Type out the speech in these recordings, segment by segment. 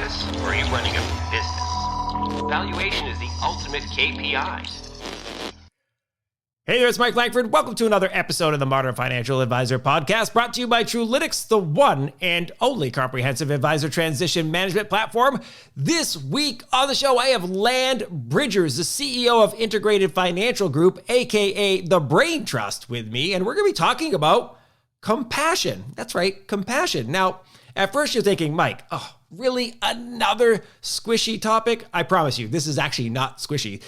business or are you running a business? Valuation is the ultimate KPI. Hey there, it's Mike Langford. Welcome to another episode of the Modern Financial Advisor Podcast, brought to you by Truelytics, the one and only comprehensive advisor transition management platform. This week on the show, I have Land Bridgers, the CEO of Integrated Financial Group, aka the Brain Trust, with me, and we're going to be talking about compassion. That's right, compassion. Now, at first you're thinking, Mike, really another squishy topic? I promise you, this is actually not squishy.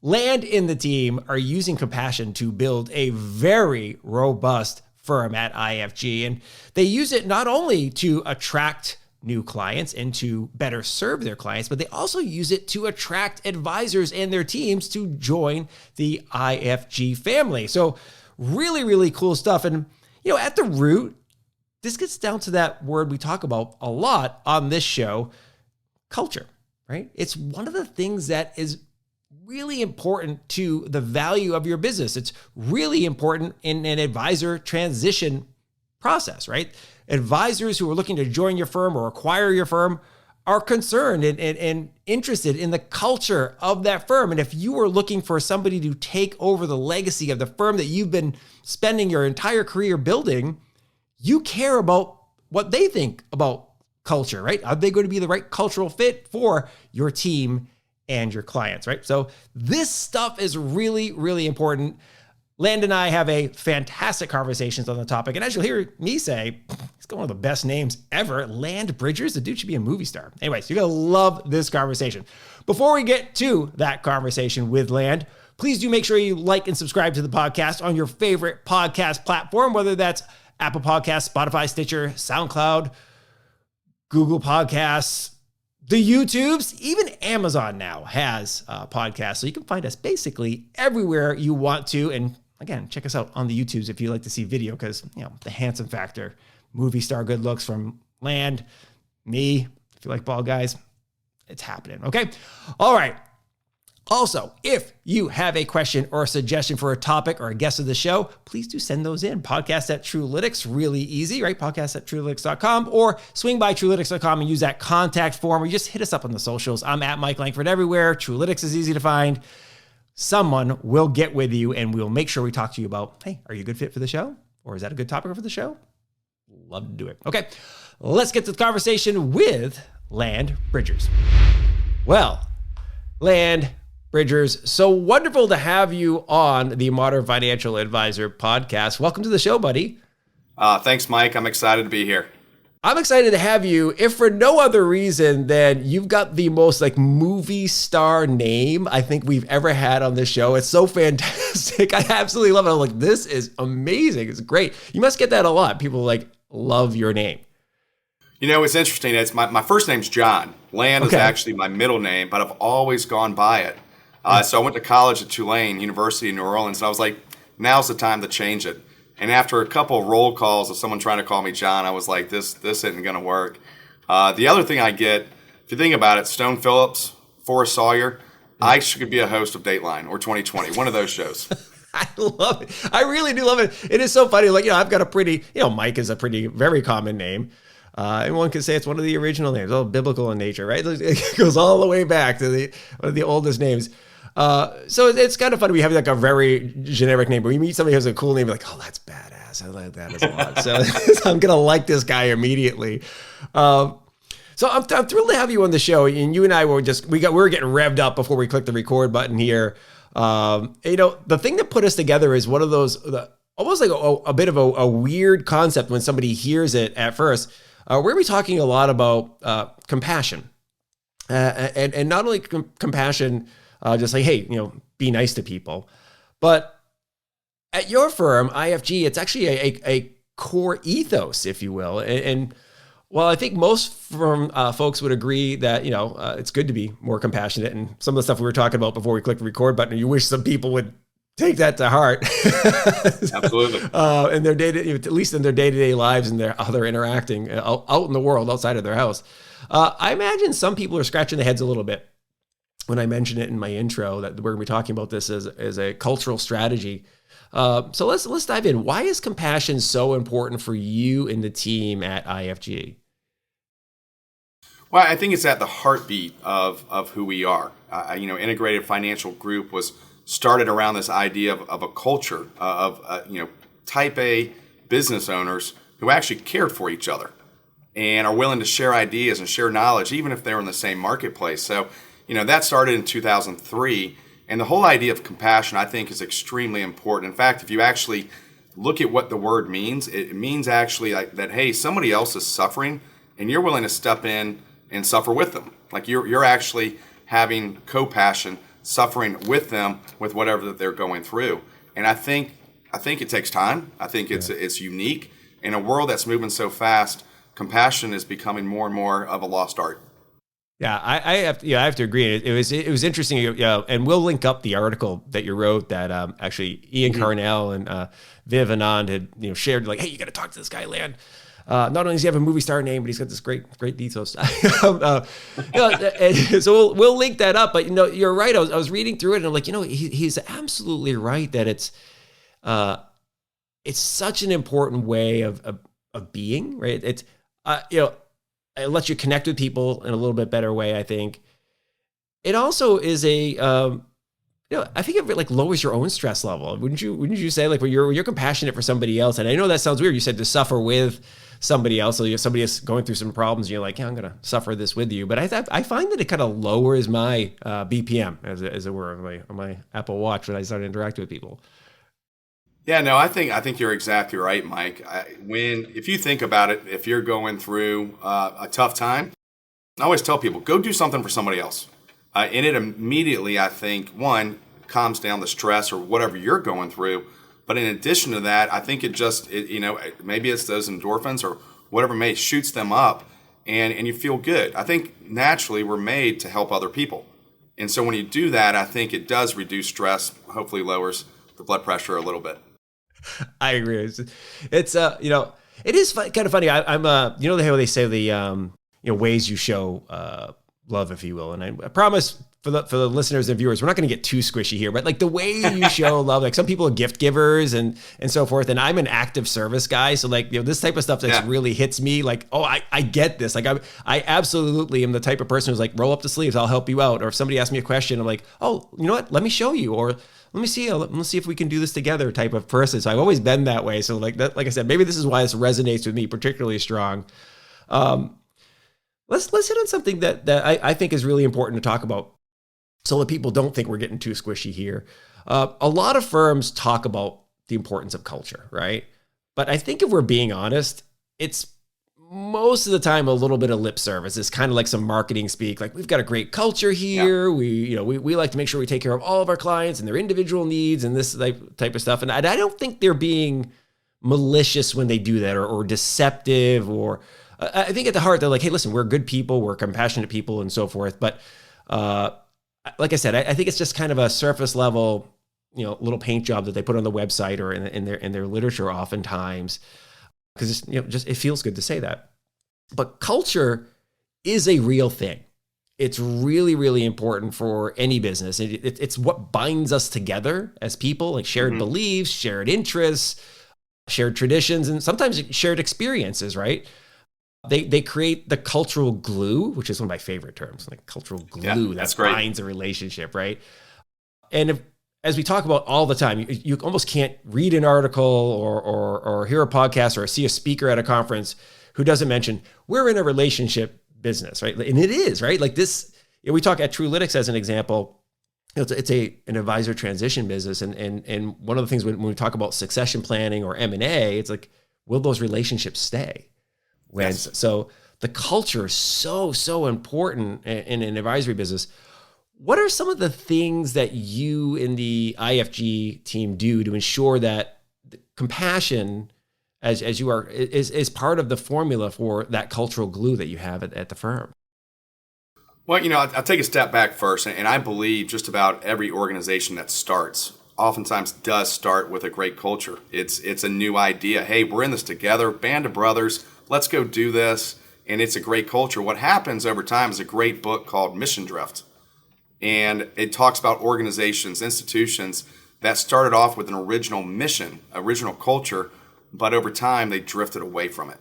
Land and the team are using compassion to build a very robust firm at IFG. And they use it not only to attract new clients and to better serve their clients, but they also use it to attract advisors and their teams to join the IFG family. So really, really cool stuff. And, at the root, this gets down to that word we talk about a lot on this show, culture, right? It's one of the things that is really important to the value of your business. It's really important in an advisor transition process, right? Advisors who are looking to join your firm or acquire your firm are concerned and interested in the culture of that firm. And if you are looking for somebody to take over the legacy of the firm that you've been spending your entire career building, you care about what they think about culture, right? Are they going to be the right cultural fit for your team and your clients, right? So this stuff is really, really important. Land and I have a fantastic conversations on the topic. And as you'll hear me say, he's got one of the best names ever, Land Bridgers. The dude should be a movie star. Anyways, you're going to love this conversation. Before we get to that conversation with Land, please do make sure you like and subscribe to the podcast on your favorite podcast platform, whether that's Apple Podcasts, Spotify, Stitcher, SoundCloud, Google Podcasts, the YouTubes, even Amazon now has podcasts. So you can find us basically everywhere you want to. And again, check us out on the YouTubes if you like to see video, because, the handsome factor, movie star good looks from Land, me, if you like bald guys, it's happening. Okay. All right. Also, if you have a question or a suggestion for a topic or a guest of the show, please do send those in. Podcast at Truelytics, really easy, right? Podcast at Truelytics.com, or swing by Truelytics.com and use that contact form, or just hit us up on the socials. I'm at Mike Langford everywhere. Truelytics is easy to find. Someone will get with you and we'll make sure we talk to you about, hey, are you a good fit for the show? Or is that a good topic for the show? Love to do it. Okay, let's get to the conversation with Land Bridgers. Well, Land Bridgers, so wonderful to have you on the Modern Financial Advisor Podcast. Welcome to the show, buddy. Thanks, Mike. I'm excited to be here. I'm excited to have you, if for no other reason than you've got the most movie star name I think we've ever had on this show. It's so fantastic. I absolutely love it. I'm like, this is amazing. It's great. You must get that a lot. People love your name. It's interesting. It's my first name's John. Land is actually my middle name, but I've always gone by it. So I went to college at Tulane University in New Orleans, and I was like, now's the time to change it. And after a couple of roll calls of someone trying to call me John, I was like, this isn't going to work. The other thing I get, if you think about it, Stone Phillips, Forrest Sawyer, I should be a host of Dateline or 2020, one of those shows. I love it. I really do love it. It is so funny. I've got a pretty, Mike is a very common name. And one could say it's one of the original names, all biblical in nature, right? It goes all the way back to one of the oldest names. So it's kind of funny. We have a very generic name, but we meet somebody who has a cool name, like, oh, that's badass. I like that a lot. So I'm going to like this guy immediately. So I'm thrilled to have you on the show. And you and I were we were getting revved up before we clicked the record button here. The thing that put us together is one of those, almost like a bit of a weird concept when somebody hears it at first. We're going to be talking a lot about compassion, and not only compassion, just like, hey, be nice to people. But at your firm, IFG, it's actually a core ethos, if you will. And while I think most firm folks would agree that, it's good to be more compassionate, and some of the stuff we were talking about before we clicked the record button, you wish some people would take that to heart. Absolutely. In their at least in their day-to-day lives and how they're interacting out in the world outside of their house. I imagine some people are scratching their heads a little bit when I mentioned it in my intro that we're going to be talking about this as a cultural strategy. So let's dive in. Why is compassion so important for you and the team at IFG? Well, I think it's at the heartbeat of who we are. Integrated Financial Group was started around this idea of a culture of type A business owners who actually cared for each other and are willing to share ideas and share knowledge, even if they're in the same marketplace. So, that started in 2003. And the whole idea of compassion, I think, is extremely important. In fact, if you actually look at what the word means, it means actually like that, hey, somebody else is suffering and you're willing to step in and suffer with them. Like you're actually having compassion, suffering with them with whatever that they're going through. And I think it takes time. I think it's unique. In a world that's moving so fast, compassion is becoming more and more of a lost art. Yeah, I have to agree. It was interesting. And we'll link up the article that you wrote that actually Ian Carnell and Viv Anand had shared, like, hey, you got to talk to this guy, Lan. Not only does he have a movie star name, but he's got this great ethos. So we'll link that up. But you're right. I was reading through it, and I'm like, he's absolutely right that it's such an important way of being, right? It's it lets you connect with people in a little bit better way, I think. It also is I think it like lowers your own stress level. Wouldn't you say, like, when you're compassionate for somebody else? And I know that sounds weird. You said to suffer with somebody else. So somebody is going through some problems, and you're like, yeah, I'm going to suffer this with you. But I find that it kind of lowers my BPM, as it were, on my Apple Watch when I start interacting with people. Yeah, no, I think you're exactly right, Mike. If you think about it, if you're going through a tough time, I always tell people, go do something for somebody else. And it immediately, I think, one, calms down the stress or whatever you're going through. But in addition to that, I think maybe it's those endorphins or whatever shoots them up and you feel good. I think naturally we're made to help other people. And so when you do that, I think it does reduce stress, hopefully lowers the blood pressure a little bit. I agree. It's it is kind of funny. I'm how they say the ways you show love, if you will. And I promise for the listeners and viewers, we're not going to get too squishy here, but like the way you show love, like some people are gift givers and so forth. And I'm an active service guy. So like, this type of stuff that really hits me, like, oh, I get this. Like I absolutely am the type of person who's like, roll up the sleeves, I'll help you out. Or if somebody asks me a question, I'm like, oh, you know what? Let me show you. Or let's see if we can do this together type of person. So I've always been that way. So like that, like I said, maybe this is why this resonates with me particularly strong. Let's hit on something that I think is really important to talk about, so that people don't think we're getting too squishy here. A lot of firms talk about the importance of culture, right? But I think if we're being honest, it's most of the time a little bit of lip service. It's kind of like some marketing speak, like, we've got a great culture here. Yeah. We like to make sure we take care of all of our clients and their individual needs and this type of stuff. And I don't think they're being malicious when they do that or deceptive, or I think at the heart, they're like, hey, listen, we're good people, we're compassionate people and so forth. But like I said, I think it's just kind of a surface level, little paint job that they put on the website or in their literature oftentimes, because just it feels good to say that. But culture is a real thing. It's really, really important for any business. It's what binds us together as people, like shared beliefs, shared interests, shared traditions, and sometimes shared experiences, right? They create the cultural glue, which is one of my favorite terms, like cultural glue that binds a relationship, right? And as we talk about all the time, you almost can't read an article or hear a podcast or see a speaker at a conference who doesn't mention, we're in a relationship business, right? And it is, right? Like this, we talk at Truelytics as an example, it's an advisor transition business. And one of the things when we talk about succession planning or M&A, it's like, will those relationships stay? So the culture is so important in an advisory business. What are some of the things that you in the IFG team do to ensure that compassion, as you are, is part of the formula for that cultural glue that you have at the firm? Well, I'll take a step back first, and I believe just about every organization that starts oftentimes does start with a great culture. It's a new idea. Hey, we're in this together, band of brothers. Let's go do this. And it's a great culture. What happens over time is a great book called Mission Drift. And it talks about organizations, institutions that started off with an original mission, original culture, but over time they drifted away from it.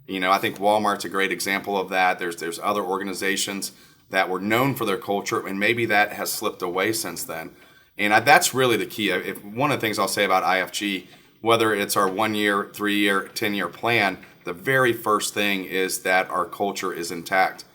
I think Walmart's a great example of that. There's other organizations that were known for their culture, and maybe that has slipped away since then. And that's really the key. One of the things I'll say about IFG, whether it's our 1 year, 3 year, 10-year plan, the very first thing is that our culture is intact.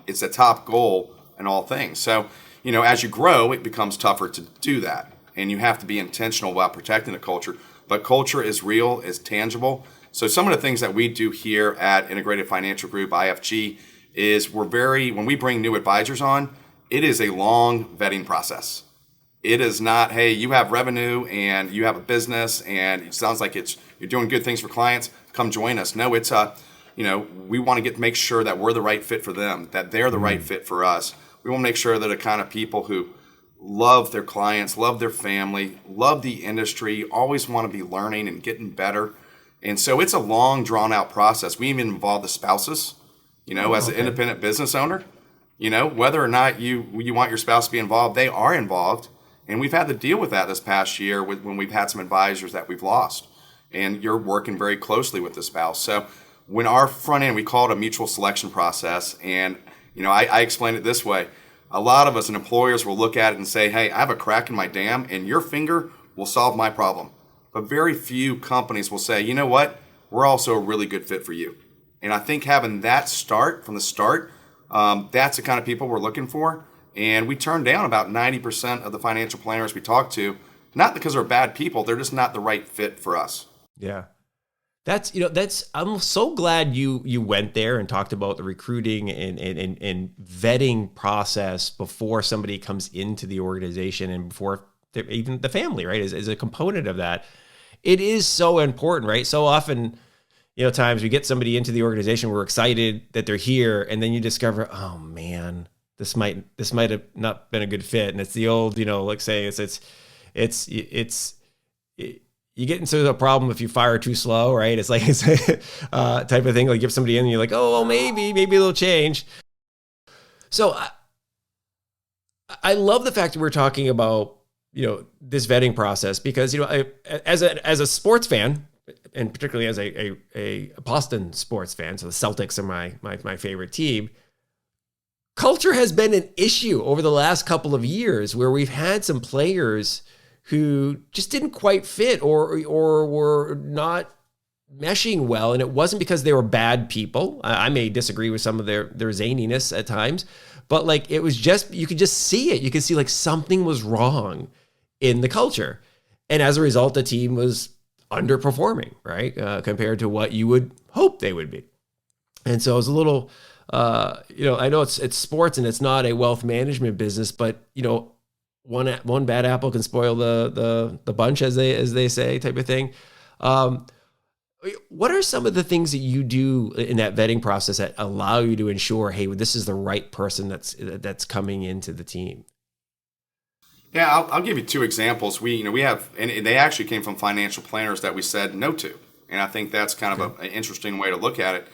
It's a top goal in all things. So, as you grow, it becomes tougher to do that. And you have to be intentional about protecting the culture. But culture is real, is tangible. So some of the things that we do here at Integrated Financial Group, IFG, is when we bring new advisors on, it is a long vetting process. It is not, hey, you have revenue and you have a business and it sounds like you're doing good things for clients, come join us. No, it's we want to make sure that we're the right fit for them, that they're the right fit for us. We want to make sure that the kind of people who love their clients, love their family, love the industry, always want to be learning and getting better. And so it's a long, drawn-out process. We even involve the spouses, as an independent business owner. Whether or not you want your spouse to be involved, they are involved. And we've had to deal with that this past year when we've had some advisors that we've lost. And you're working very closely with the spouse. So when our front end, we call it a mutual selection process. And, I explain it this way. A lot of us and employers will look at it and say, hey, I have a crack in my dam and your finger will solve my problem. But very few companies will say, you know what, we're also a really good fit for you. And I think having that start from the start, that's the kind of people we're looking for. And we turn down about 90% of the financial planners we talk to, not because they're bad people, they're just not the right fit for us. Yeah. I'm so glad you went there and talked about the recruiting and vetting process before somebody comes into the organization and before even the family, right, is a component of that. It is so important, right? So often, times we get somebody into the organization, we're excited that they're here, and then you discover, oh man, this might have not been a good fit. And it's the old, like say you get into a problem if you fire too slow, right? It's like type of thing. Like give somebody in and you're like, oh, well, maybe they'll change. So I love the fact that we're talking about, this vetting process because, as a sports fan, and particularly as a Boston sports fan, so the Celtics are my favorite team, culture has been an issue over the last couple of years where we've had some players who just didn't quite fit or were not meshing well. And it wasn't because they were bad people. I may disagree with some of their zaniness at times, but like, it was just, you could just see it. You could see like something was wrong in the culture. And as a result, the team was underperforming, right? Compared to what you would hope they would be. And so it was a little, I know it's sports and it's not a wealth management business, but one bad apple can spoil the bunch, as they say, type of thing. What are some of the things that you do in that vetting process that allow you to ensure, hey, this is the right person that's coming into the team? Yeah, I'll give you two examples. We have, and they actually came from financial planners that we said no to, and I think that's kind of an interesting way to look at it.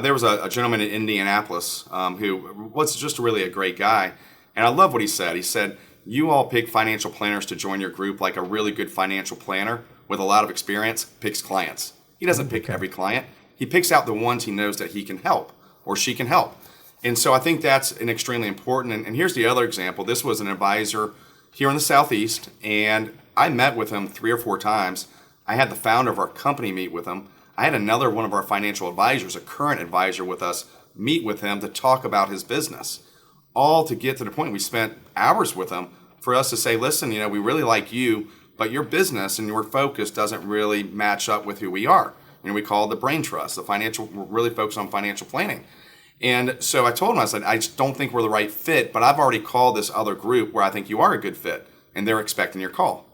There was a gentleman in Indianapolis who was just really a great guy, and I love what he said. He said, you all pick financial planners to join your group like a really good financial planner with a lot of experience picks clients. He doesn't pick every client. He picks out the ones he knows that he can help or she can help. And so I think that's an extremely important. And here's the other example. This was an advisor here in the Southeast, and I met with him 3 or 4 times. I had the founder of our company meet with him. I had another one of our financial advisors, a current advisor with us, meet with him to talk about his business. All to get to the point we spent hours with him for us to say, listen, we really like you, but your business and your focus doesn't really match up with who we are. We call it the brain trust, we're really focused on financial planning. And so I told him, I said, I just don't think we're the right fit, but I've already called this other group where I think you are a good fit, and they're expecting your call.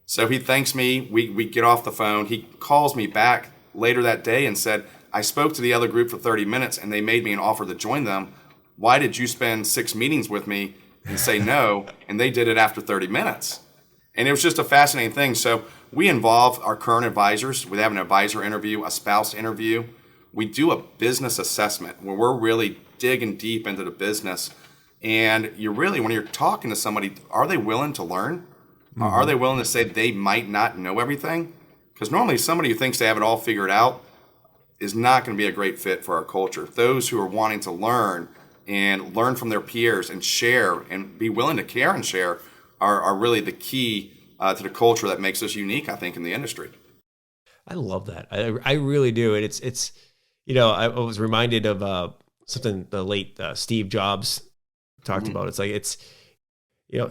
So he thanks me, we get off the phone, he calls me back later that day and said, I spoke to the other group for 30 minutes and they made me an offer to join them. Why did you spend 6 meetings with me and say no? And they did it after 30 minutes. And it was just a fascinating thing. So we involve our current advisors. We have an advisor interview, a spouse interview. We do a business assessment where we're really digging deep into the business. And when you're talking to somebody, are they willing to learn? Mm-hmm. Are they willing to say they might not know everything? Because normally somebody who thinks they have it all figured out, is not going to be a great fit for our culture. Those who are wanting to learn and learn from their peers and share and be willing to care and share are really the key to the culture that makes us unique, I think, in the industry. I love that. I really do. And it's I was reminded of something the late Steve Jobs talked about. It's like,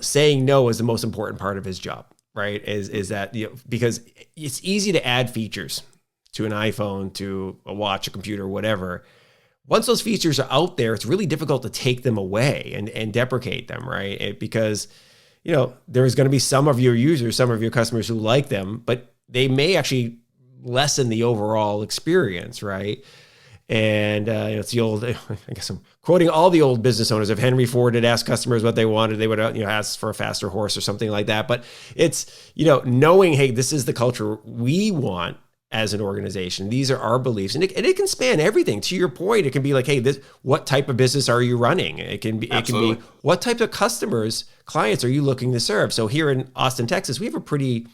saying no is the most important part of his job, right? Is that, because it's easy to add features to an iPhone, to a watch, a computer, whatever. Once those features are out there, it's really difficult to take them away and deprecate them, right? Because, there's going to be some of your users, some of your customers who like them, but they may actually lessen the overall experience, right? And it's the old, I guess I'm quoting all the old business owners. If Henry Ford had asked customers what they wanted, they would ask for a faster horse or something like that. But it's, knowing, hey, this is the culture we want as an organization. These are our beliefs, and it can span everything. To your point, it can be like, hey, what type of business are you running? It can be what type of clients are you looking to serve? So here in Austin, Texas, we have a pretty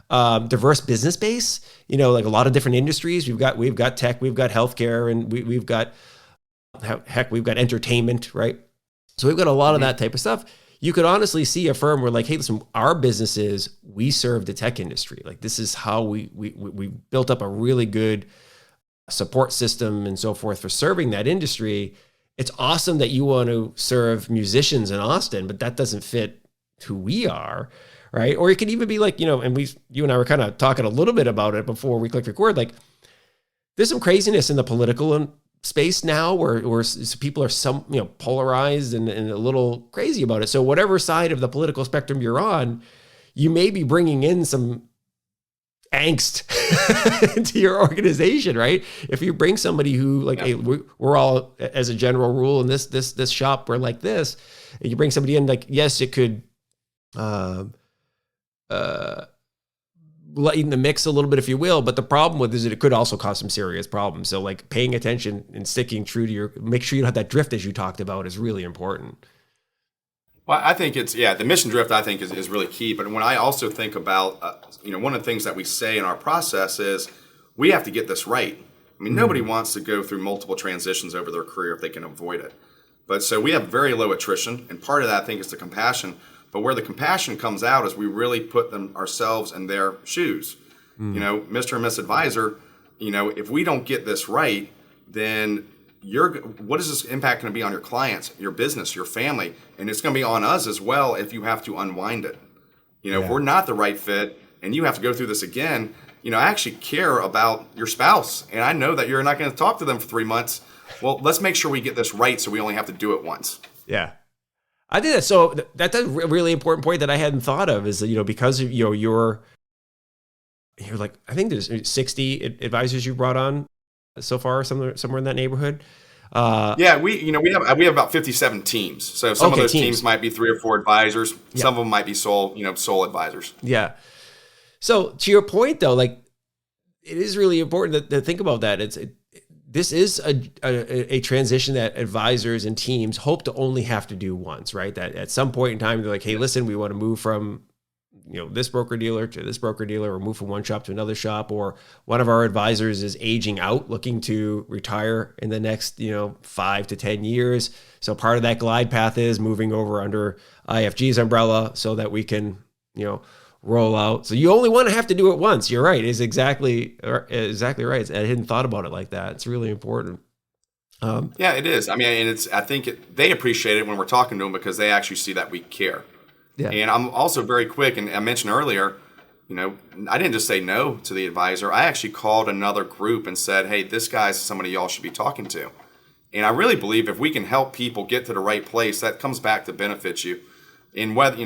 diverse business base, like a lot of different industries. We've got tech, we've got healthcare, and we've got entertainment, right? So we've got a lot of that type of stuff. You could honestly see a firm where like, hey, listen, our businesses, we serve the tech industry. Like this is how we built up a really good support system and so forth for serving that industry. It's awesome that you want to serve musicians in Austin, but that doesn't fit who we are. Right. Or it could even be like, and you and I were kind of talking a little bit about it before we clicked record. Like there's some craziness in the political space now where people are polarized and a little crazy about it. So whatever side of the political spectrum you're on, you may be bringing in some angst into your organization, right? If you bring somebody who like, hey, we're all, as a general rule in this shop, we're like this, and you bring somebody in, like, yes, it could, lighten the mix a little bit, if you will. But the problem with it is that it could also cause some serious problems. So like paying attention and sticking true to make sure you don't have that drift as you talked about is really important. Well, I think the mission drift I think is really key. But when I also think about, one of the things that we say in our process is we have to get this right. I mean, nobody wants to go through multiple transitions over their career if they can avoid it. But so we have very low attrition. And part of that I think is the compassion. But where the compassion comes out is we really put ourselves in their shoes. Mr. and Miss Advisor, if we don't get this right, then what is this impact going to be on your clients, your business, your family? And it's going to be on us as well if you have to unwind it. If we're not the right fit and you have to go through this again, I actually care about your spouse. And I know that you're not going to talk to them for 3 months. Well, let's make sure we get this right so we only have to do it once. Yeah. I think that. So that's a really important point that I hadn't thought of is, because of, you're like, I think there's 60 advisors you brought on so far, somewhere in that neighborhood. We have about 57 teams. So some of those teams might be 3 or 4 advisors. Yeah. Some of them might be sole advisors. Yeah. So to your point though, like it is really important to think about that. This is a transition that advisors and teams hope to only have to do once, right? That at some point in time, they're like, hey, listen, we want to move from, this broker dealer to this broker dealer, or move from one shop to another shop, or one of our advisors is aging out, looking to retire in the next, 5 to 10 years. So part of that glide path is moving over under IFG's umbrella so that we can, roll out. So you only want to have to do it once. You're right. It's exactly right. I hadn't thought about it like that. It's really important. Yeah, it is. I mean, and I think they appreciate it when we're talking to them because they actually see that we care. Yeah. And I'm also very quick. And I mentioned earlier, I didn't just say no to the advisor. I actually called another group and said, hey, this guy's somebody y'all should be talking to. And I really believe if we can help people get to the right place, that comes back to benefit you. And whether,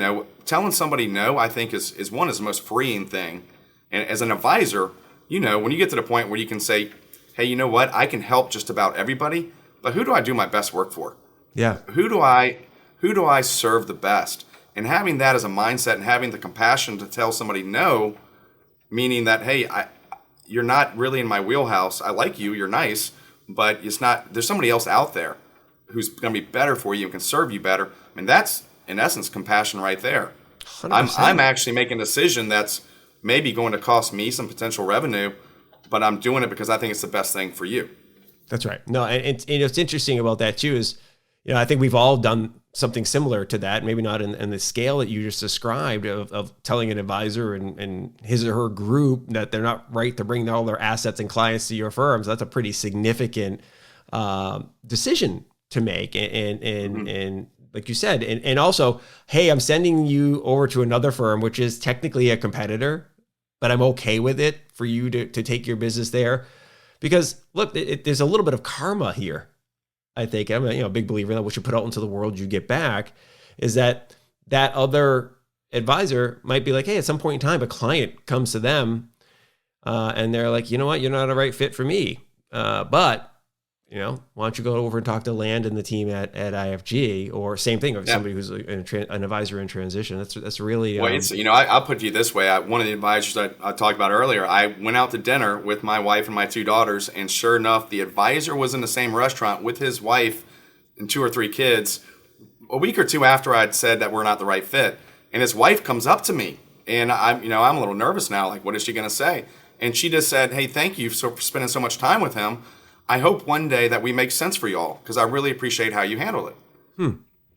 telling somebody no, I think is the most freeing thing. And as an advisor, when you get to the point where you can say, hey, you know what? I can help just about everybody, but who do I do my best work for? Yeah. Who do I serve the best? And having that as a mindset and having the compassion to tell somebody no, meaning that, hey, you're not really in my wheelhouse. I like you. You're nice, but it's not. There's somebody else out there who's going to be better for you and can serve you better. I mean, that's in essence compassion right there. 100%. I'm actually making a decision that's maybe going to cost me some potential revenue, but I'm doing it because I think it's the best thing for you. That's right. No, and it's interesting about that too is, I think we've all done something similar to that, maybe not in the scale that you just described of telling an advisor and his or her group that they're not right to bring all their assets and clients to your firms. That's a pretty significant decision to make. And like you said, and also, hey, I'm sending you over to another firm, which is technically a competitor, but I'm okay with it for you to take your business there. Because look, there's a little bit of karma here. I think I'm a big believer that what you put out into the world, you get back. Is that other advisor might be like, hey, at some point in time, a client comes to them and they're like, you know what, you're not a right fit for me. But why don't you go over and talk to Land and the team at IFG, or same thing of somebody who's an advisor in transition. That's really well. I'll put it to you this way. One of the advisors I talked about earlier, I went out to dinner with my wife and my 2 daughters, and sure enough, the advisor was in the same restaurant with his wife and 2 or 3 kids. A week or 2 after I'd said that we're not the right fit, and his wife comes up to me, and I'm a little nervous now. Like, what is she going to say? And she just said, "Hey, thank you for spending so much time with him. I hope one day that we make sense for y'all, because I really appreciate how you handle it."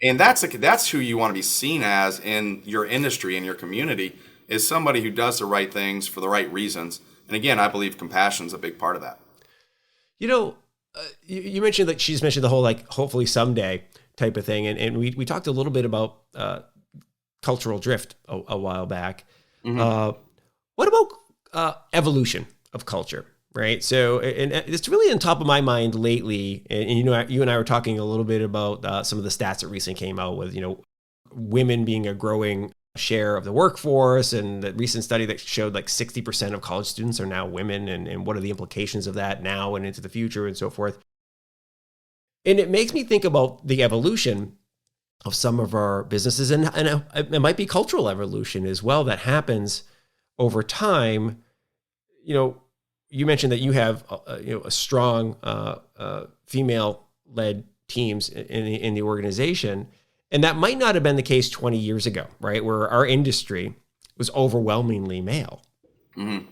And that's who you want to be seen as in your industry and your community, is somebody who does the right things for the right reasons. And again, I believe compassion is a big part of that. You mentioned that she's mentioned the whole like hopefully someday type of thing, and we talked a little bit about cultural drift a while back. What about evolution of culture? Right. So, and it's really on top of my mind lately. And you and I were talking a little bit about some of the stats that recently came out with, women being a growing share of the workforce, and the recent study that showed like 60% of college students are now women, and what are the implications of that now and into the future and so forth. And it makes me think about the evolution of some of our businesses, and it might be cultural evolution as well that happens over time. You mentioned that you have a strong female-led teams in the organization, and that might not have been the case 20 years ago, right? Where our industry was overwhelmingly male, and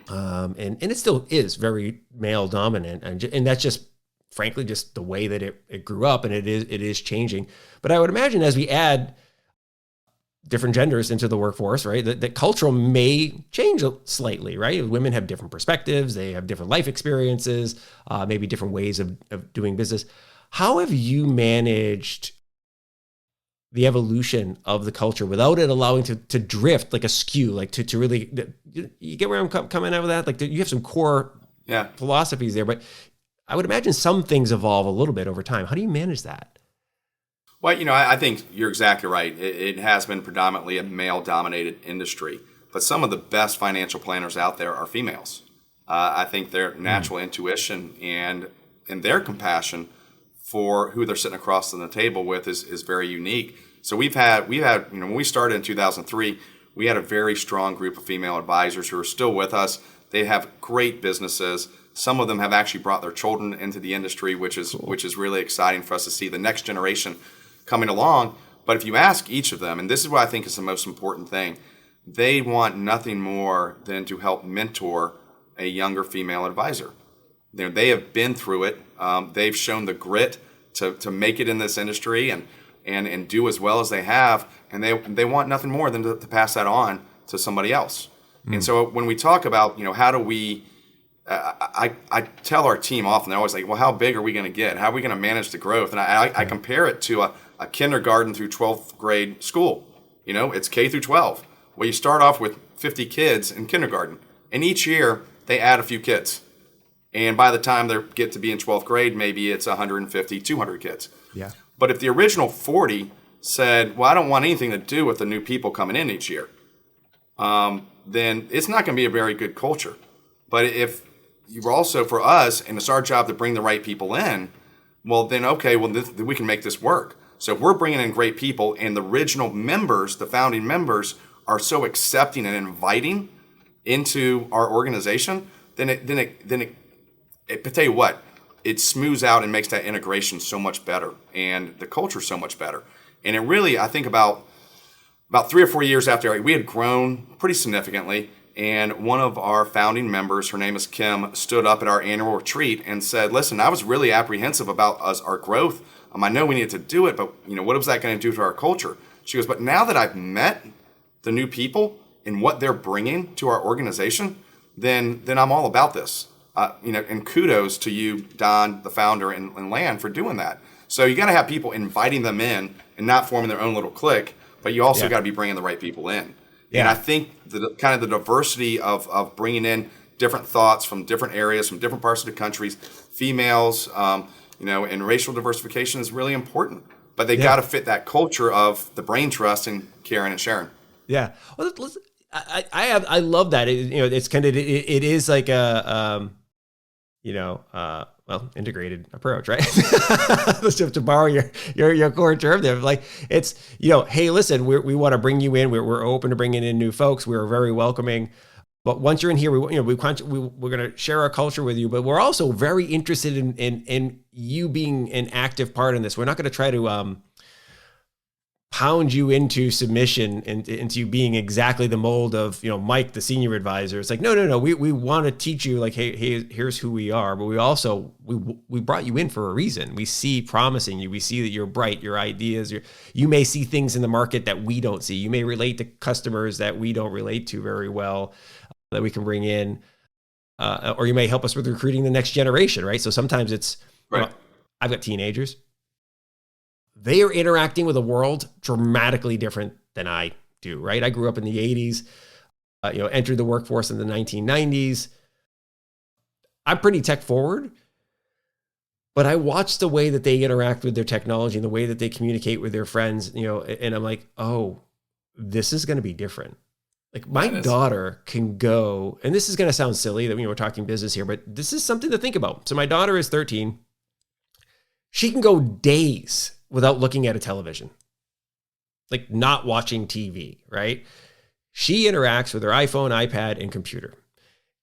it still is very male dominant, and that's just frankly just the way that it grew up, and it is changing. But I would imagine as we add different genders into the workforce, right, that cultural may change slightly, right? Women have different perspectives, they have different life experiences, maybe different ways of doing business. How have you managed the evolution of the culture without it allowing to drift like a skew, like to really, you get where I'm coming out with that? Like you have some core philosophies there, but I would imagine some things evolve a little bit over time. How do you manage that? Well, I think you're exactly right. It has been predominantly a male-dominated industry, but some of the best financial planners out there are females. I think their natural intuition and their compassion for who they're sitting across the table with is very unique. So we've had when we started in 2003, we had a very strong group of female advisors who are still with us. They have great businesses. Some of them have actually brought their children into the industry, which is really exciting for us to see the next generation coming along. But if you ask each of them, and this is what I think is the most important thing, they want nothing more than to help mentor a younger female advisor. They have been through it. They've shown the grit to make it in this industry and do as well as they have, and they want nothing more than to pass that on to somebody else. And so when we talk about how do we, I tell our team often, they're always like, well, how big are we going to get? How are we going to manage the growth? And I compare it to a kindergarten through 12th grade school. It's K through 12. Well, you start off with 50 kids in kindergarten, and each year they add a few kids. And by the time they get to be in 12th grade, maybe it's 150, 200 kids. Yeah. But if the original 40 said, well, I don't want anything to do with the new people coming in each year, then it's not going to be a very good culture. But if you're also, for us, and it's our job to bring the right people in, well, then, okay, we can make this work. So if we're bringing in great people and the original members, the founding members, are so accepting and inviting into our organization, then it tell you what, it smooths out and makes that integration so much better and the culture so much better. And I think about 3 or 4 years after we had grown pretty significantly, And one of our founding members, her name is Kim, stood up at our annual retreat and said, listen, I was really apprehensive about our growth. I know we needed to do it, but what was that going to do to our culture? She goes, but now that I've met the new people and what they're bringing to our organization, then I'm all about this. And kudos to you, Don, the founder, and Lan for doing that. So you got to have people inviting them in and not forming their own little clique, but you also got to be bringing the right people in. Yeah. And I think the kind of the diversity of bringing in different thoughts from different areas, from different parts of the countries, females, and racial diversification is really important. But they got to fit that culture of the brain trust and Karen and Sharon. Yeah. Well, I love that. It's kind of, it is like a, integrated approach, right? To borrow your core term there. Like it's, hey, listen, we want to bring you in. We're open to bringing in new folks. We're very welcoming. But once you're in here, we're going to share our culture with you, but we're also very interested in you being an active part in this. We're not going to try to pound you into submission and into you being exactly the mold of, Mike, the senior advisor. It's like, no. We want to teach you like, hey, here's who we are. But we also, we brought you in for a reason. We see promise in you. We see that you're bright, your ideas, you may see things in the market that we don't see. You may relate to customers that we don't relate to very well, that we can bring in, or you may help us with recruiting the next generation, right? So sometimes it's, right. I've got teenagers. They are interacting with a world dramatically different than I do, right? I grew up in the 80s, entered the workforce in the 1990s. I'm pretty tech forward, but I watch the way that they interact with their technology and the way that they communicate with their friends, and I'm like, oh, this is going to be different. Like my daughter can go, and this is going to sound silly that we're talking business here, but this is something to think about. So my daughter is 13. She can go days without looking at a television, like not watching TV, right? She interacts with her iPhone, iPad, and computer.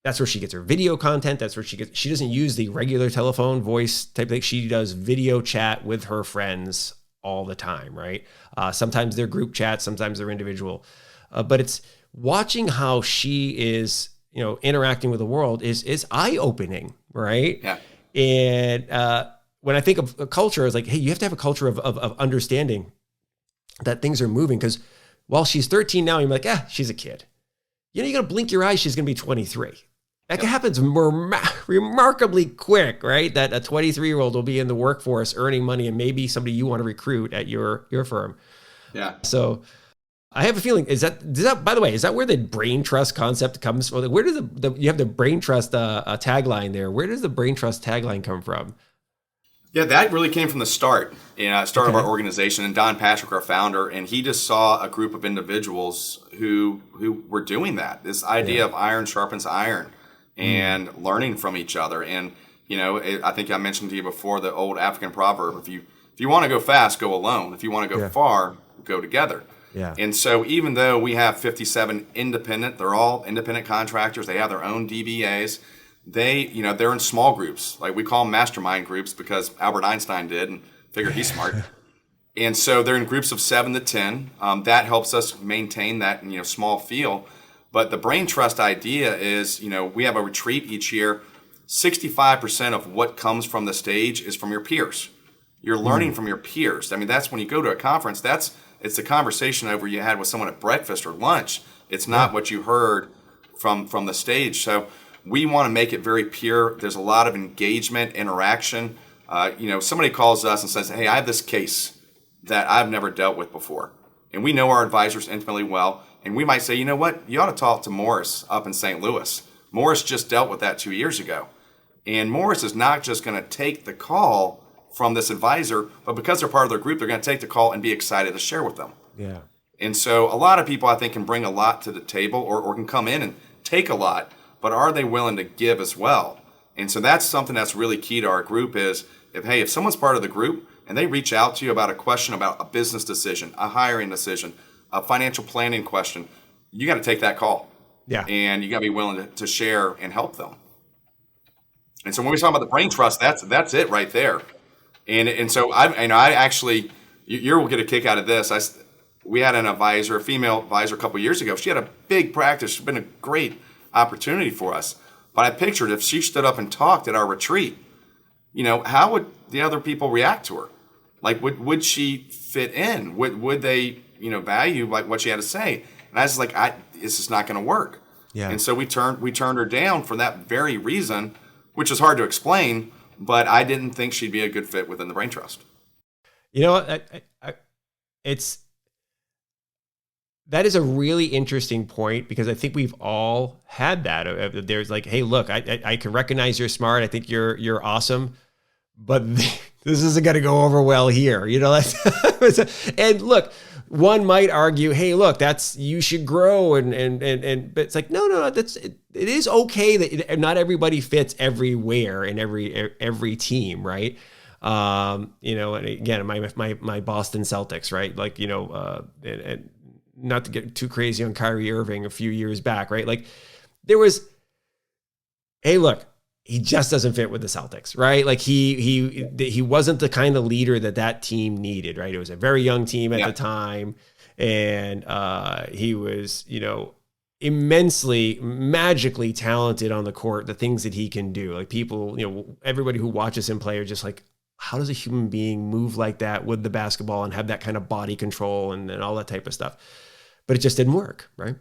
That's where she gets her video content. That's where she doesn't use the regular telephone voice type thing. She does video chat with her friends all the time, right? Sometimes they're group chats, sometimes they're individual. But it's watching how she is, interacting with the world is eye-opening, right? Yeah. And when I think of a culture, it's like, hey, you have to have a culture of understanding that things are moving. Because while she's 13 now, you're like, she's a kid. You're going to blink your eyes, she's going to be 23. That happens remarkably quick, right? That a 23-year-old will be in the workforce earning money and maybe somebody you want to recruit at your firm. Yeah. So I have a feeling, is that, by the way, is that where the brain trust concept comes from? Where does you have the brain trust tagline there? Where does the brain trust tagline come from? Yeah, that really came from the start of our organization, and Don Patrick, our founder, and he just saw a group of individuals who were doing that. This idea of iron sharpens iron, and learning from each other. And I think I mentioned to you before the old African proverb: if you want to go fast, go alone. If you want to go far, go together. Yeah. And so even though we have 57 they're all independent contractors. They have their own DBAs. They're in small groups. Like we call them mastermind groups because Albert Einstein did and figured he's smart. And so they're in groups of 7 to 10. That helps us maintain that small feel. But the brain trust idea is, we have a retreat each year. 65% of what comes from the stage is from your peers. You're learning from your peers. I mean, that's when you go to a conference, it's the conversation over you had with someone at breakfast or lunch. It's not what you heard from the stage. So we want to make it very pure. There's a lot of engagement, interaction. Somebody calls us and says, hey, I have this case that I've never dealt with before. And we know our advisors intimately well. And we might say, you know what? You ought to talk to Morris up in St. Louis. Morris just dealt with that 2 years ago. And Morris is not just going to take the call from this advisor, but because they're part of their group, they're going to take the call and be excited to share with them. Yeah. And so a lot of people, I think, can bring a lot to the table or can come in and take a lot, but are they willing to give as well? And so that's something that's really key to our group is, if someone's part of the group and they reach out to you about a question about a business decision, a hiring decision, a financial planning question, you got to take that call. Yeah. And you got to be willing to share and help them. And so when we talk about the brain trust, that's it right there. And so I actually, you will get a kick out of this. we had an advisor, a female advisor, a couple of years ago. She had a big practice. It's been a great opportunity for us. But I pictured if she stood up and talked at our retreat, how would the other people react to her? Like, would she fit in? Would they, value like what she had to say? And I was like, this is not going to work. Yeah. And so we turned her down for that very reason, which is hard to explain. But I didn't think she'd be a good fit within the Brain Trust. You know what? That is a really interesting point, because I think we've all had that. There's like, hey, look, I can recognize you're smart. I think you're awesome, but this isn't going to go over well here. And look, one might argue, hey, look, you should grow and but it's like, no, it is okay that not everybody fits everywhere in every team, right? And again, my Boston Celtics, right? Like, and not to get too crazy on Kyrie Irving a few years back, right? Like there was, hey, look, he just doesn't fit with the Celtics, right? Like he wasn't the kind of leader that team needed, right? It was a very young team at the time. And he was, immensely, magically talented on the court, the things that he can do. Like people, everybody who watches him play are just like, how does a human being move like that with the basketball and have that kind of body control and all that type of stuff? But it just didn't work, right?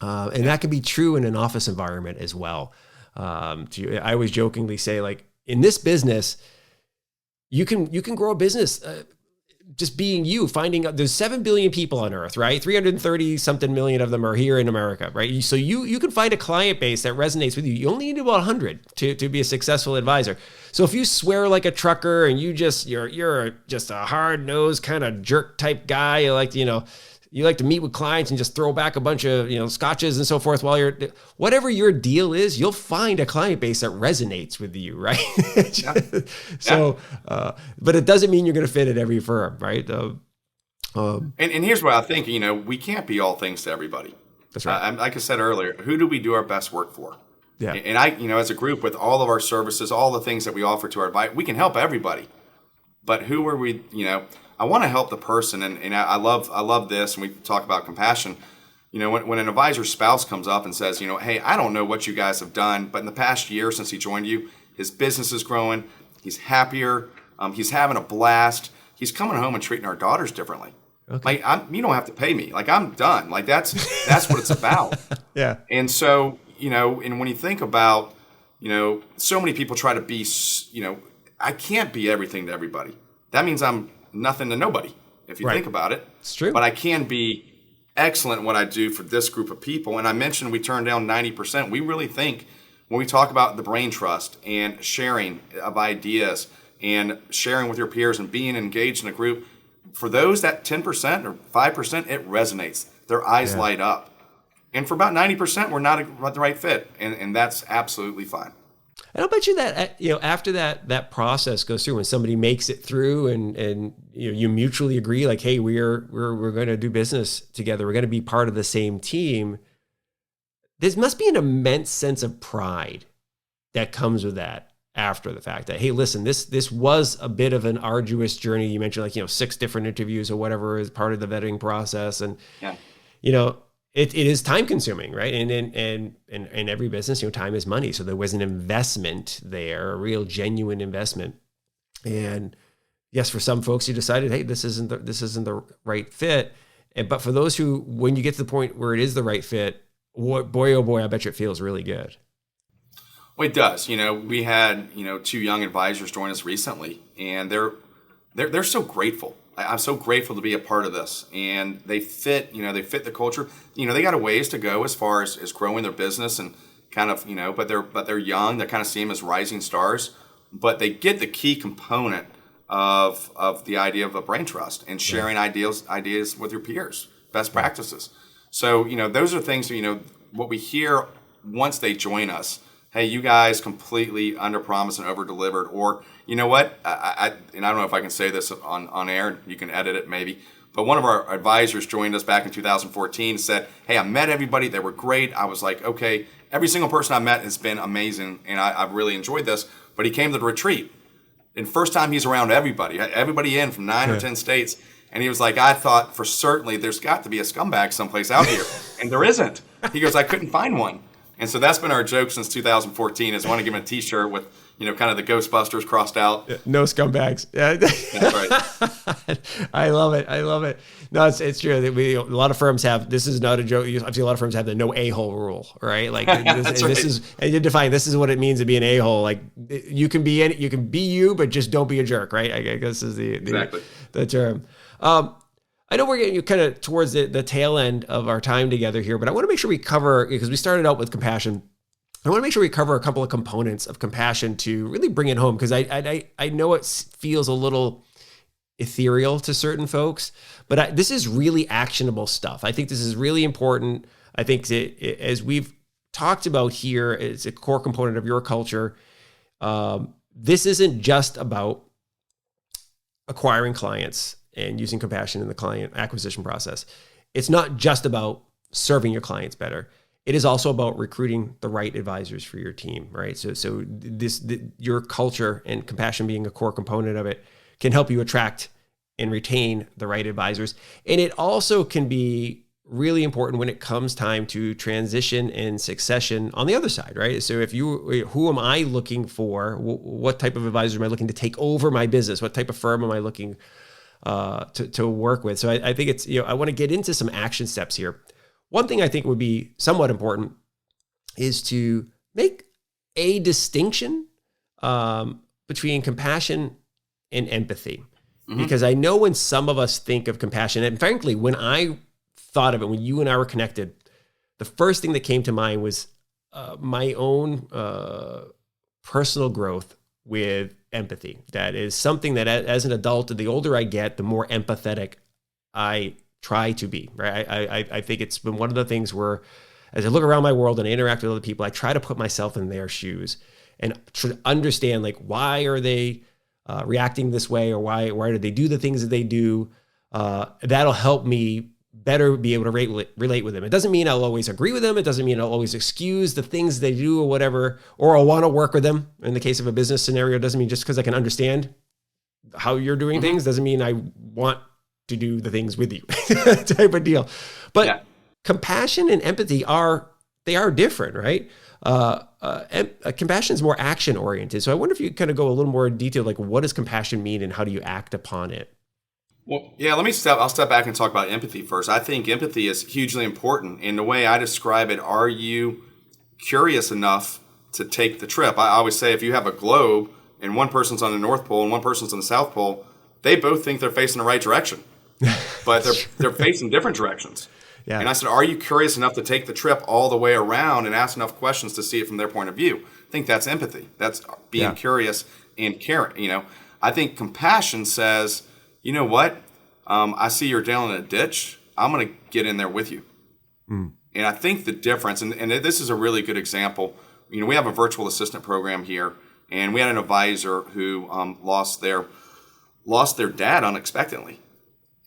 And that can be true in an office environment as well. I always jokingly say, like, in this business, you can grow a business just being you, finding out there's 7 billion people on earth, right? 330 something million of them are here in America, right? So you can find a client base that resonates with you. You only need about 100 to be a successful advisor. So if you swear like a trucker and you're just a hard-nosed kind of jerk type guy, you like to meet with clients and just throw back a bunch of, scotches and so forth while whatever your deal is, you'll find a client base that resonates with you, right? So, but it doesn't mean you're going to fit at every firm, right? And here's what I think, we can't be all things to everybody. That's right. Like I said earlier, who do we do our best work for? Yeah. And I, as a group with all of our services, all the things that we offer to our advice, we can help everybody. But who are we, I want to help the person, and I love this, and we talk about compassion. When an advisor's spouse comes up and says, hey, I don't know what you guys have done, but in the past year since he joined you, his business is growing, he's happier, he's having a blast, he's coming home and treating our daughters differently. Okay. Like, you don't have to pay me. Like, I'm done. Like, that's what it's about. Yeah. And so, and when you think about, so many people try to be, I can't be everything to everybody. That means I'm nothing to nobody, if you think about it. It's true. But I can be excellent in what I do for this group of people. And I mentioned we turn down 90%. We really think when we talk about the Brain Trust and sharing of ideas and sharing with your peers and being engaged in a group, for those that 10% or 5%, it resonates. Their eyes light up. And for about 90%, we're not the right fit. And that's absolutely fine. And I'll bet you that, after that process goes through, when somebody makes it through and you mutually agree, like, hey, we're going to do business together, we're going to be part of the same team, there must be an immense sense of pride that comes with that after the fact, that, hey, listen, this was a bit of an arduous journey. You mentioned 6 different interviews or whatever as part of the vetting process. And, it is time consuming, right? And in every business, time is money. So there was an investment there, a real genuine investment. And yes, for some folks, you decided, hey, this isn't the right fit. But for those who, when you get to the point where it is the right fit, boy, oh boy, I bet you it feels really good. Well, it does. We had 2 young advisors join us recently, and they're so grateful. I'm so grateful to be a part of this, and they fit the culture. They got a ways to go as far as growing their business and kind of, but they're young. They kind of see them as rising stars, but they get the key component of the idea of a brain trust and sharing ideas with your peers, best practices. So, those are things, what we hear once they join us. Hey, you guys completely under-promised and over-delivered. Or, you know what? I don't know if I can say this on air. You can edit it maybe. But one of our advisors joined us back in 2014 and said, hey, I met everybody. They were great. I was like, okay, every single person I met has been amazing, and I've really enjoyed this. But he came to the retreat. And first time he's around everybody in from 9 or 10 states. And he was like, I thought for certainly there's got to be a scumbag someplace out here. And there isn't. He goes, I couldn't find one. And so that's been our joke since 2014 is I want to give him a t-shirt with, kind of the Ghostbusters crossed out. No scumbags. Yeah. That's right. I love it. No, it's true. A lot of firms have, this is not a joke. I've seen a lot of firms have the no a-hole rule, right? Like this is, and you define, this is what it means to be an a-hole. Like you can be you, but just don't be a jerk, right? I guess is Exactly. the term. I know we're getting kind of towards the tail end of our time together here, but I want to make sure we cover, because we started out with compassion. I want to make sure we cover a couple of components of compassion to really bring it home, because I know it feels a little ethereal to certain folks, but this is really actionable stuff. I think this is really important. I think as we've talked about here, it's a core component of your culture. This isn't just about acquiring clients and using compassion in the client acquisition process. It's not just about serving your clients better. It is also about recruiting the right advisors for your team, right? So your culture and compassion being a core component of it can help you attract and retain the right advisors. And it also can be really important when it comes time to transition and succession on the other side, right? So who am I looking for? What type of advisor am I looking to take over my business? What type of firm am I looking to work with? So I think it's, I want to get into some action steps here. One thing I think would be somewhat important is to make a distinction between compassion and empathy. Mm-hmm. Because I know when some of us think of compassion, and frankly, when I thought of it, when you and I were connected, the first thing that came to mind was my own personal growth with empathy. That is something that as an adult, the older I get, the more empathetic I try to be, right? I think it's been one of the things where as I look around my world and I interact with other people, I try to put myself in their shoes and try to understand, like, why are they reacting this way, or why do they do the things that they do? That'll help me better be able to relate with them. It doesn't mean I'll always agree with them. It doesn't mean I'll always excuse the things they do or whatever, or I'll want to work with them. In the case of a business scenario, it doesn't mean just because I can understand how you're doing Mm-hmm. things doesn't mean I want to do the things with you type of deal. But compassion and empathy are different, right? Compassion is more action oriented. So I wonder if you kind of go a little more in detail, like what does compassion mean and how do you act upon it? Well, yeah, I'll step back and talk about empathy first. I think empathy is hugely important. In the way I describe it, are you curious enough to take the trip? I always say if you have a globe and one person's on the North Pole and one person's on the South Pole, they both think they're facing the right direction, but they're facing different directions. Yeah. And I said, are you curious enough to take the trip all the way around and ask enough questions to see it from their point of view? I think that's empathy. That's being curious and caring. I think compassion says, you know what? I see you're down in a ditch. I'm going to get in there with you. Mm. And I think the difference, and this is a really good example. We have a virtual assistant program here, and we had an advisor who lost their dad unexpectedly.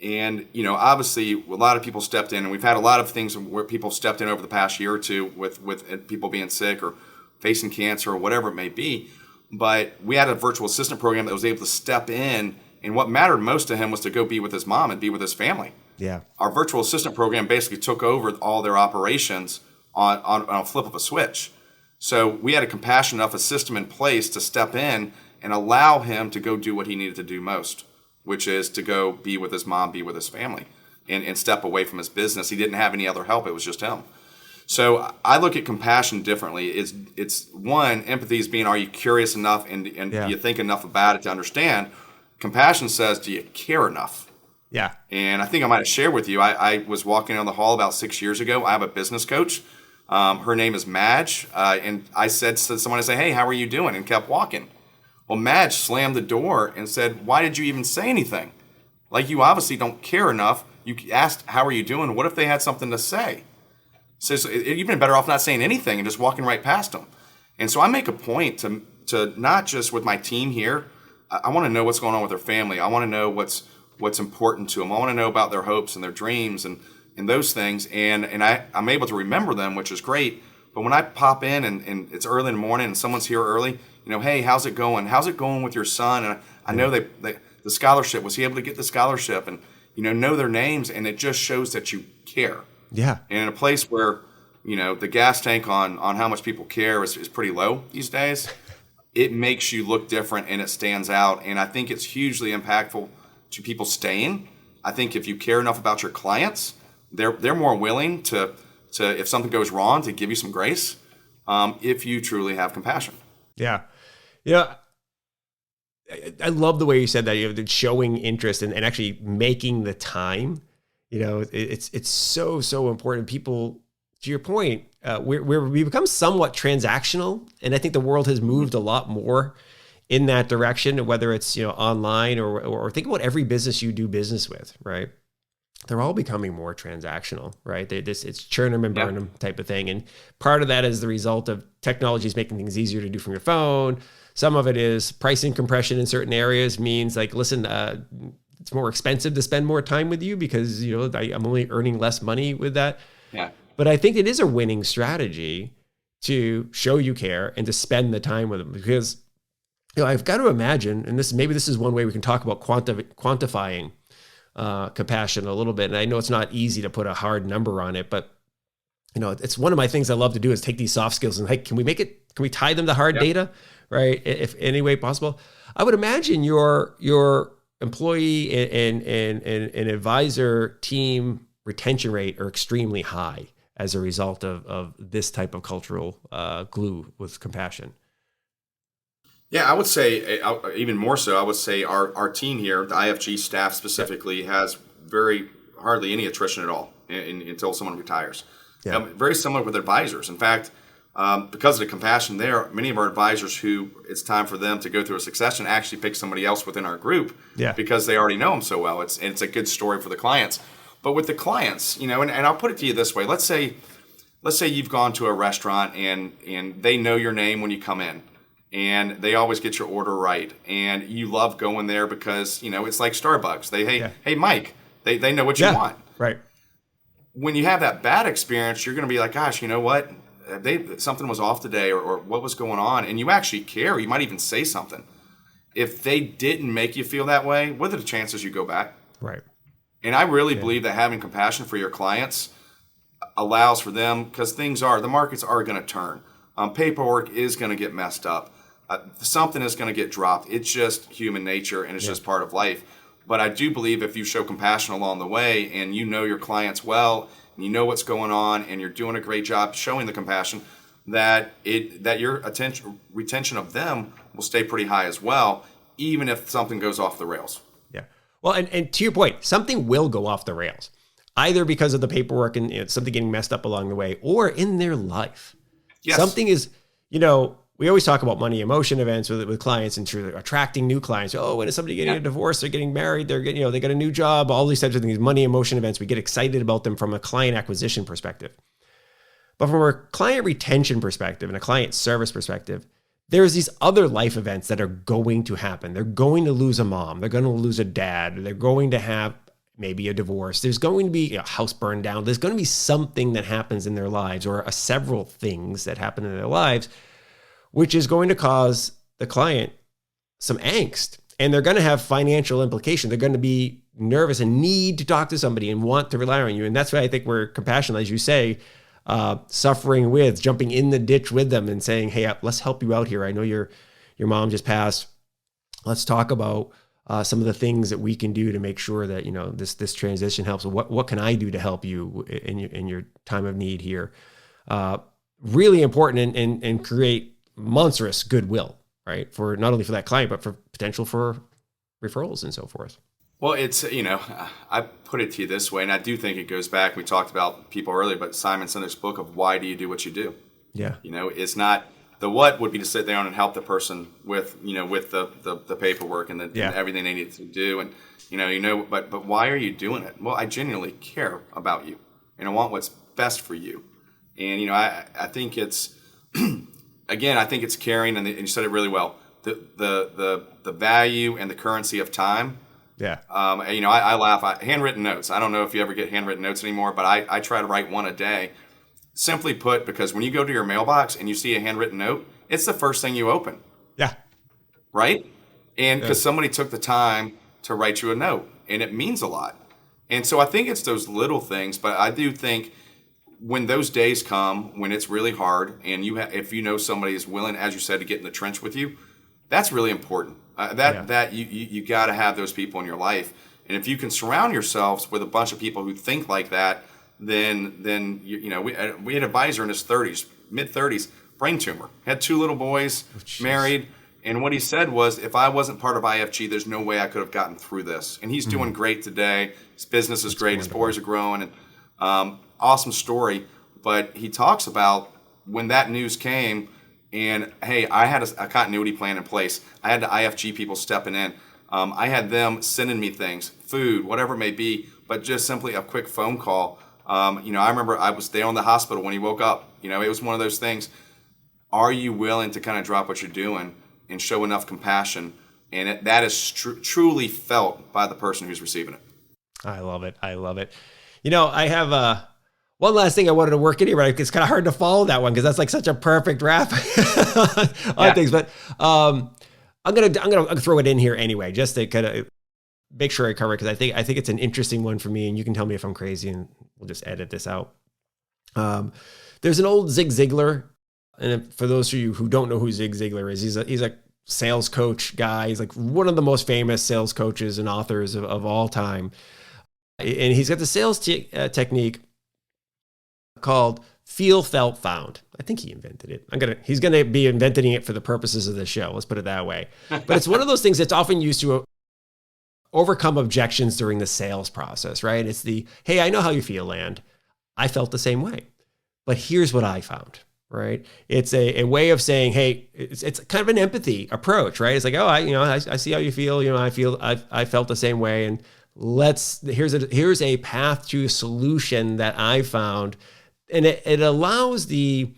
And, obviously a lot of people stepped in, and we've had a lot of things where people stepped in over the past year or two with people being sick or facing cancer or whatever it may be. But we had a virtual assistant program that was able to step in, and what mattered most to him was to go be with his mom and be with his family. Yeah. Our virtual assistant program basically took over all their operations on a flip of a switch. So we had a compassionate enough system in place to step in and allow him to go do what he needed to do most, which is to go be with his mom, be with his family, and step away from his business. He didn't have any other help. It was just him. So I look at compassion differently. It's one, empathy is being, are you curious enough and do you think enough about it to understand? Compassion says, do you care enough? Yeah. And I think I might have shared with you, I was walking down the hall about 6 years ago. I have a business coach. Her name is Madge. And I said to someone, hey, how are you doing? And kept walking. Well, Madge slammed the door and said, why did you even say anything? Like, you obviously don't care enough. You asked, how are you doing? What if they had something to say? So you've been better off not saying anything and just walking right past them. And so I make a point to not just with my team here. I want to know what's going on with their family. I want to know what's important to them. I want to know about their hopes and their dreams and those things. And I'm able to remember them, which is great. But when I pop in and it's early in the morning and someone's here early, hey, how's it going? How's it going with your son? And I know the scholarship. Was he able to get the scholarship? And know their names, and it just shows that you care. Yeah. And in a place where, the gas tank on how much people care is pretty low these days, it makes you look different and it stands out. And I think it's hugely impactful to people staying. I think if you care enough about your clients, they're more willing to if something goes wrong, to give you some grace, if you truly have compassion. Yeah. I love the way you said that, showing interest and actually making the time. It's so important. People, to your point, we become somewhat transactional, and I think the world has moved a lot more in that direction. Whether it's online or think about every business you do business with, right? They're all becoming more transactional, right? It's churn them and burn them type of thing, and part of that is the result of technology is making things easier to do from your phone. Some of it is pricing compression in certain areas means like, listen, it's more expensive to spend more time with you because, I'm only earning less money with that. Yeah. But I think it is a winning strategy to show you care and to spend the time with them, because, I've got to imagine, and maybe this is one way we can talk about quantifying compassion a little bit. And I know it's not easy to put a hard number on it, but it's one of my things I love to do is take these soft skills and, hey, can we tie them to hard data, right? If any way possible. I would imagine your employee and advisor team retention rate are extremely high as a result of this type of cultural glue with compassion. Yeah, I would say even more so. I would say our team here, the IFG staff specifically, has hardly any attrition at all until someone retires. Yeah. Very similar with advisors. In fact, because of the compassion there, many of our advisors who it's time for them to go through a succession actually pick somebody else within our group because they already know them so well. It's a good story for the clients. But with the clients, and I'll put it to you this way. Let's say you've gone to a restaurant and they know your name when you come in, and they always get your order right, and you love going there because it's like Starbucks. Hey Mike, they know what you want. Right. When you have that bad experience, you're going to be like, gosh, you know what? Something was off today, or what was going on, and you actually care. You might even say something. If they didn't make you feel that way, what are the chances you go back? Right. And I really believe that having compassion for your clients allows for them, because the markets are going to turn. Paperwork is going to get messed up. Something is going to get dropped. It's just human nature, and it's just part of life. But I do believe if you show compassion along the way, and you know your clients well, and you know what's going on, and you're doing a great job showing the compassion, that your retention of them will stay pretty high as well, even if something goes off the rails. Yeah. Well, and to your point, something will go off the rails, either because of the paperwork and something getting messed up along the way, or in their life. Yes. Something is, we always talk about money emotion events with clients and through attracting new clients. Oh, when is somebody getting a divorce? They're getting married. They're getting, they got a new job. All these types of things. Money emotion events. We get excited about them from a client acquisition perspective, but from a client retention perspective and a client service perspective, there's these other life events that are going to happen. They're going to lose a mom. They're going to lose a dad. They're going to have maybe a divorce. There's going to be a house burned down. There's going to be something that happens in their lives, or several things that happen in their lives, which is going to cause the client some angst. And they're going to have financial implications. They're going to be nervous and need to talk to somebody and want to rely on you. And that's why I think we're compassionate, as you say, suffering with, jumping in the ditch with them and saying, hey, let's help you out here. I know your mom just passed. Let's talk about some of the things that we can do to make sure that, this transition helps. What can I do to help you in your time of need here? Really important and create monstrous goodwill, right? For not only for that client, but for potential for referrals and so forth. Well, it's, I put it to you this way, and I do think it goes back. We talked about people earlier, but Simon Sinek's book of why do you do what you do? Yeah. It's not, the what would be to sit down and help the person with, with the paperwork and everything they need to do. And, but why are you doing it? Well, I genuinely care about you, and I want what's best for you. And, I think it's, again, I think it's caring, and you said it really well. The value and the currency of time. Yeah. I laugh. Handwritten notes. I don't know if you ever get handwritten notes anymore, but I try to write one a day. Simply put, because when you go to your mailbox and you see a handwritten note, it's the first thing you open. Yeah. Right? And because somebody took the time to write you a note, and it means a lot. And so I think it's those little things, but I do think when those days come, when it's really hard, and if you know somebody is willing, as you said, to get in the trench with you, that's really important. That you got to have those people in your life, and if you can surround yourselves with a bunch of people who think like that, then we had an advisor in his 30s, mid 30s, brain tumor, had 2 little boys, married. And what he said was, if I wasn't part of IFG, there's no way I could have gotten through this. And he's doing great today. His business is great. Wonderful. His boys are growing. And awesome story. But he talks about when that news came and, hey, I had a continuity plan in place. I had the IFG people stepping in. I had them sending me things, food, whatever it may be, but just simply a quick phone call. I remember I was there in the hospital when he woke up. It was one of those things. Are you willing to kind of drop what you're doing and show enough compassion? And that is truly felt by the person who's receiving it. I love it. I love it. I have one last thing I wanted to work in here, but it's kind of hard to follow that one because that's like such a perfect wrap on things. But I'm gonna throw it in here anyway, just to kind of make sure I cover it, because I think it's an interesting one for me, and you can tell me if I'm crazy, and we'll just edit this out. There's an old Zig Ziglar. And for those of you who don't know who Zig Ziglar is, he's a sales coach guy. He's like one of the most famous sales coaches and authors of all time. And he's got the sales technique called Feel, Felt, Found. I think he invented it. He's gonna be inventing it for the purposes of this show. Let's put it that way. But it's one of those things that's often used to overcome objections during the sales process, right? It's hey, I know how you feel, and I felt the same way, but here's what I found. Right. It's a way of saying, hey, it's kind of an empathy approach, right? It's like, oh, I see how you feel. I felt the same way. And here's a path to a solution that I found. And it allows the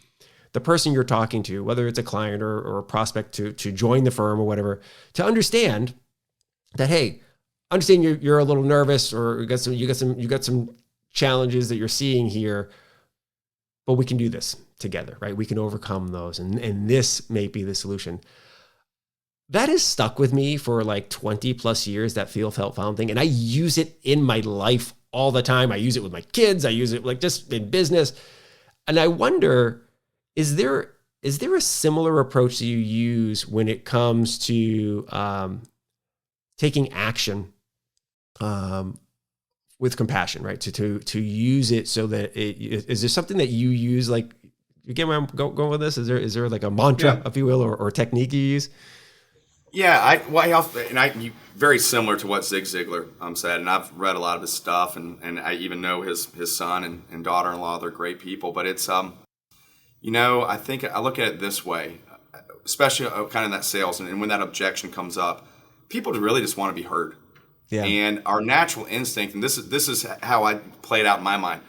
person you're talking to, whether it's a client or a prospect to join the firm or whatever, to understand that, hey, understand you're a little nervous, or you got some challenges that you're seeing here, but we can do this together, right? We can overcome those, and this may be the solution. That has stuck with me for like 20 plus years, that Feel, Felt, Found thing. And I use it in my life all the time. I use it with my kids. I use it like just in business. And I wonder, is there a similar approach that you use when it comes to taking action with compassion, right? To use it so that is there something that you use, like, you get where I'm going with this? Is there like a mantra, if you will, or technique you use? Yeah, you very similar to what Zig Ziglar said, and I've read a lot of his stuff, and I even know his son and daughter-in-law. They're great people, but it's I think I look at it this way, especially kind of that sales, and when that objection comes up, people really just want to be heard. Yeah. And our natural instinct, and this is how I play it out in my mind.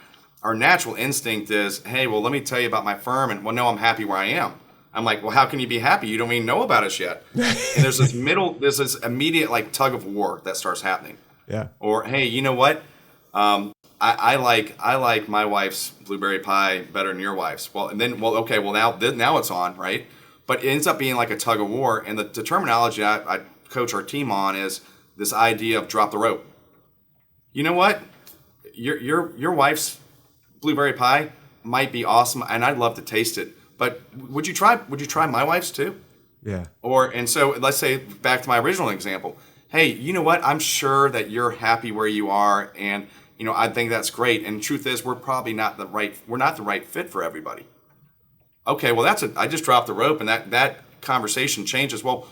Our natural instinct is, hey, well, let me tell you about my firm, and well, no, I'm happy where I am. I'm like, well, how can you be happy? You don't even know about us yet. And there's this immediate like tug of war that starts happening. Yeah. Or, hey, you know what? I like my wife's blueberry pie better than your wife's. Well, and then, okay, now it's on, right? But it ends up being like a tug of war. And the terminology I coach our team on is this idea of drop the rope. You know what? Your wife's blueberry pie might be awesome, and I'd love to taste it. But would you try my wife's too? Yeah. And so let's say, back to my original example. Hey, you know what? I'm sure that you're happy where you are, and I think that's great. And the truth is, we're not the right fit for everybody. Okay, well I just dropped the rope, and that conversation changes. Well,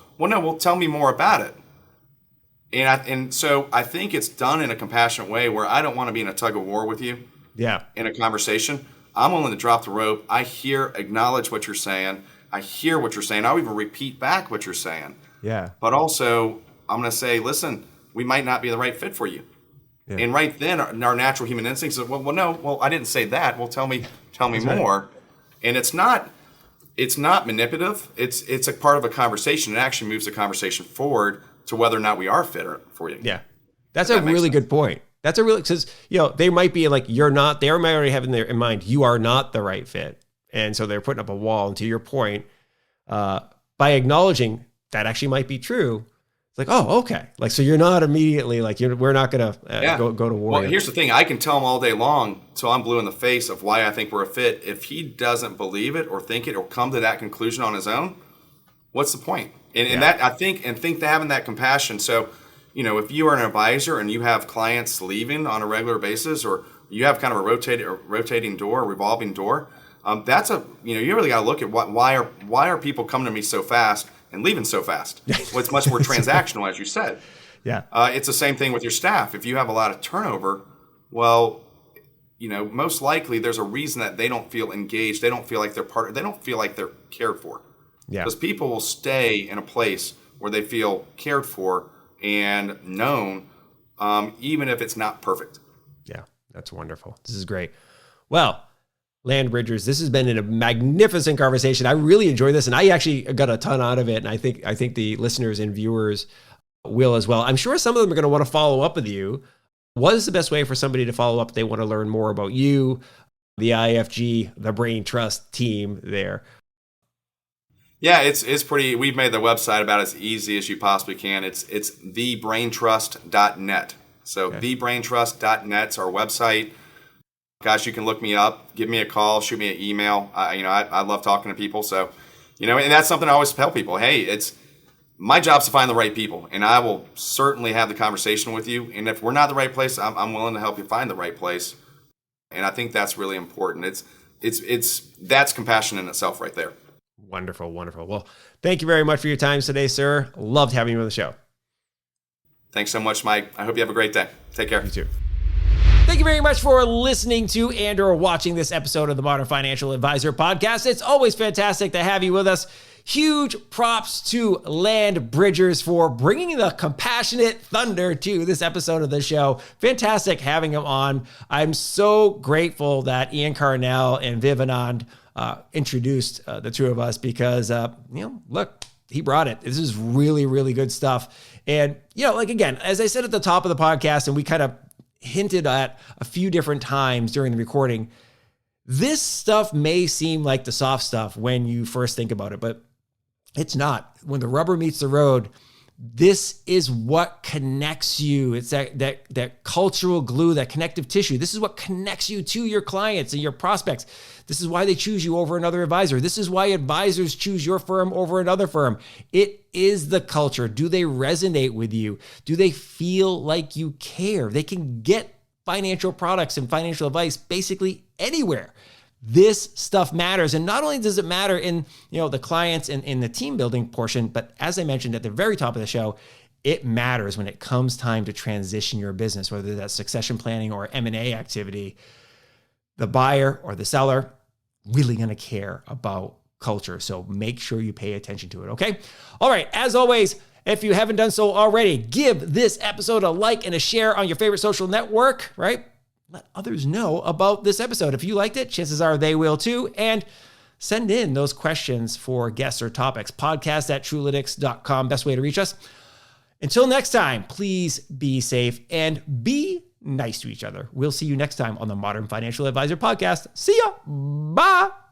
tell me more about it. And so I think it's done in a compassionate way where I don't want to be in a tug of war with you. Yeah. In a conversation, I'm willing to drop the rope. Acknowledge what you're saying. I hear what you're saying. I'll even repeat back what you're saying. Yeah. But also, I'm going to say, listen, we might not be the right fit for you. Yeah. And right then, our natural human instinct is, no, I didn't say that. Well, tell me That's more. Right. And it's not manipulative. It's a part of a conversation. It actually moves the conversation forward to whether or not we are fit for you. Yeah. That's a really good point. That's because they might be like, you're not, they might already have in mind, you are not the right fit. And so they're putting up a wall. And to your point, by acknowledging that actually might be true, It's like, oh, okay. Like, so you're not immediately like, we're not going to go to war. Well, here's the thing. I can tell him all day long till I'm blue in the face of why I think we're a fit. If he doesn't believe it or think it or come to that conclusion on his own, what's the point? And that I think having that compassion. So, if you are an advisor and you have clients leaving on a regular basis, or you have kind of a rotating door, a revolving door, that's you really got to look at why are people coming to me so fast and leaving so fast? Well, it's much more transactional, as you said. Yeah. It's the same thing with your staff. If you have a lot of turnover, well, most likely there's a reason that they don't feel engaged. They don't feel like they don't feel like they're cared for. Yeah. Because people will stay in a place where they feel cared for and known, even if it's not perfect. Yeah, that's wonderful. This is great. Well, Land Bridgers, this has been a magnificent conversation. I really enjoyed this, and I actually got a ton out of it, and I think the listeners and viewers will as well. I'm sure some of them are going to want to follow up with you. What is the best way for somebody to follow up if they want to learn more about you, the IFG, the Brain Trust team there? Yeah, it's pretty. We've made the website about as easy as you possibly can. It's thebraintrust.net. So thebraintrust.net is our website. Gosh, you can look me up, give me a call, shoot me an email. I love talking to people. So, and that's something I always tell people. Hey, it's my job's to find the right people, and I will certainly have the conversation with you. And if we're not the right place, I'm willing to help you find the right place. And I think that's really important. That's compassion in itself right there. Wonderful, wonderful. Well, thank you very much for your time today, sir. Loved having you on the show. Thanks so much, Mike. I hope you have a great day. Take care. You too. Thank you very much for listening to and or watching this episode of the Modern Financial Advisor podcast. It's always fantastic to have you with us. Huge props to Land Bridgers for bringing the compassionate thunder to this episode of the show. Fantastic having him on. I'm so grateful that Ian Carnell and Viv Anand introduced the two of us because, look, he brought it. This is really, really good stuff. And, again, as I said at the top of the podcast, and we kind of hinted at a few different times during the recording, this stuff may seem like the soft stuff when you first think about it, but it's not. When the rubber meets the road, this is what connects you. It's that cultural glue, that connective tissue. This is what connects you to your clients and your prospects. This is why they choose you over another advisor. This is why advisors choose your firm over another firm. It is the culture. Do they resonate with you? Do they feel like you care? They can get financial products and financial advice basically anywhere. This stuff matters. And not only does it matter in, the clients and in the team building portion, but as I mentioned at the very top of the show, it matters when it comes time to transition your business, whether that's succession planning or M&A activity. The buyer or the seller really going to care about culture. So make sure you pay attention to it. Okay. All right. As always, if you haven't done so already, give this episode a like and a share on your favorite social network, right? Let others know about this episode. If you liked it, chances are they will too. And send in those questions for guests or topics. podcast@truelytics.com. Best way to reach us. Until next time, please be safe and be nice to each other. We'll see you next time on the Modern Financial Advisor podcast. See ya. Bye.